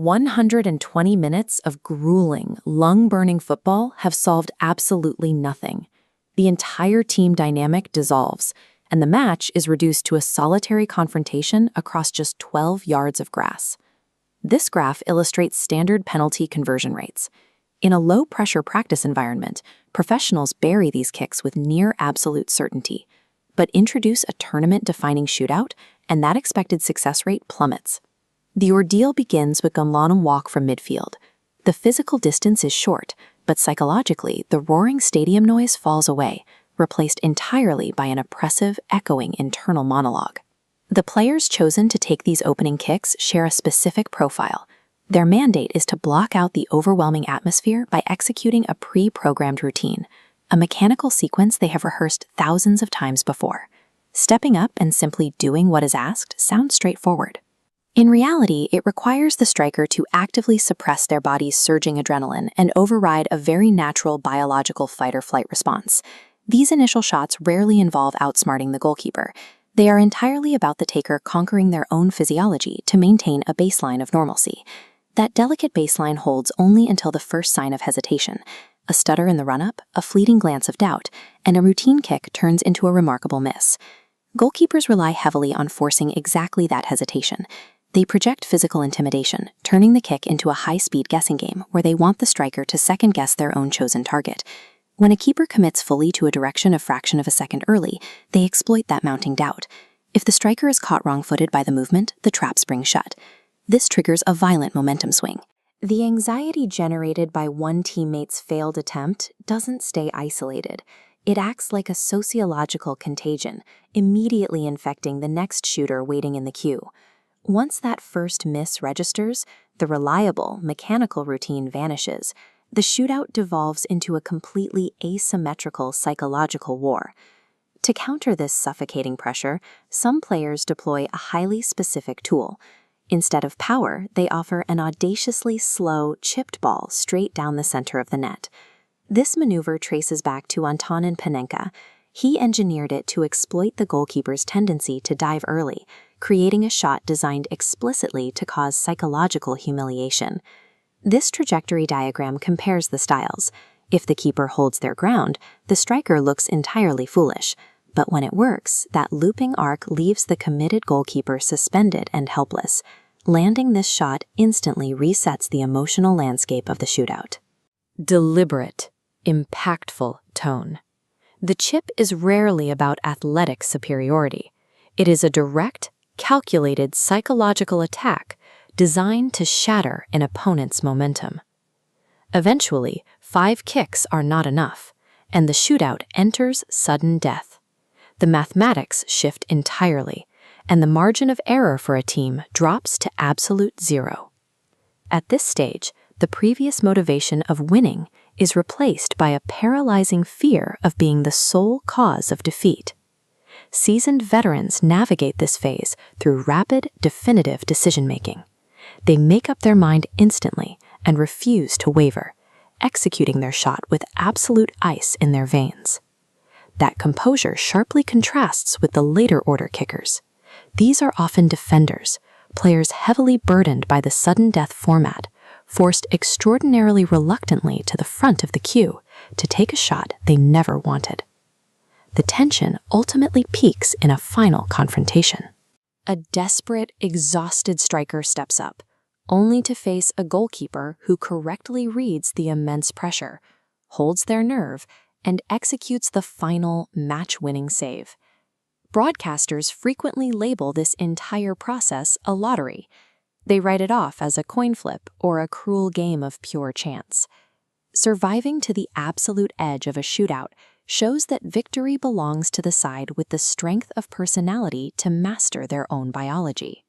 120 minutes of grueling, lung-burning football have solved absolutely nothing. The entire team dynamic dissolves, and the match is reduced to a solitary confrontation across just 12 yards of grass. This graph illustrates standard penalty conversion rates. In a low-pressure practice environment, professionals bury these kicks with near absolute certainty. But introduce a tournament-defining shootout, and that expected success rate plummets. The ordeal begins with Gunlanum walk from midfield. The physical distance is short, but psychologically, the roaring stadium noise falls away, replaced entirely by an oppressive, echoing internal monologue. The players chosen to take these opening kicks share a specific profile. Their mandate is to block out the overwhelming atmosphere by executing a pre-programmed routine, a mechanical sequence they have rehearsed thousands of times before. Stepping up and simply doing what is asked sounds straightforward. In reality, it requires the striker to actively suppress their body's surging adrenaline and override a very natural biological fight-or-flight response. These initial shots rarely involve outsmarting the goalkeeper. They are entirely about the taker conquering their own physiology to maintain a baseline of normalcy. That delicate baseline holds only until the first sign of hesitation. A stutter in the run-up, a fleeting glance of doubt, and a routine kick turns into a remarkable miss. Goalkeepers rely heavily on forcing exactly that hesitation. They project physical intimidation, turning the kick into a high-speed guessing game where they want the striker to second-guess their own chosen target. When a keeper commits fully to a direction a fraction of a second early, they exploit that mounting doubt. If the striker is caught wrong-footed by the movement, the trap springs shut. This triggers a violent momentum swing. The anxiety generated by one teammate's failed attempt doesn't stay isolated. It acts like a sociological contagion, immediately infecting the next shooter waiting in the queue. Once that first miss registers, the reliable, mechanical routine vanishes. The shootout devolves into a completely asymmetrical psychological war. To counter this suffocating pressure, some players deploy a highly specific tool. Instead of power, they offer an audaciously slow, chipped ball straight down the center of the net. This maneuver traces back to Antonin Panenka. He engineered it to exploit the goalkeeper's tendency to dive early, creating a shot designed explicitly to cause psychological humiliation. This trajectory diagram compares the styles. If the keeper holds their ground, the striker looks entirely foolish. But when it works, that looping arc leaves the committed goalkeeper suspended and helpless. Landing this shot instantly resets the emotional landscape of the shootout. Deliberate, impactful tone. The chip is rarely about athletic superiority. It is a direct, calculated psychological attack designed to shatter an opponent's momentum. Eventually, 5 kicks are not enough, and the shootout enters sudden death. The mathematics shift entirely, and the margin of error for a team drops to absolute zero. At this stage, the previous motivation of winning is replaced by a paralyzing fear of being the sole cause of defeat. Seasoned veterans navigate this phase through rapid, definitive decision-making. They make up their mind instantly and refuse to waver, executing their shot with absolute ice in their veins. That composure sharply contrasts with the later-order kickers. These are often defenders, players heavily burdened by the sudden death format, forced extraordinarily reluctantly to the front of the queue to take a shot they never wanted. The tension ultimately peaks in a final confrontation. A desperate, exhausted striker steps up, only to face a goalkeeper who correctly reads the immense pressure, holds their nerve, and executes the final, match-winning save. Broadcasters frequently label this entire process a lottery. They write it off as a coin flip or a cruel game of pure chance. Surviving to the absolute edge of a shootout shows that victory belongs to the side with the strength of personality to master their own biology.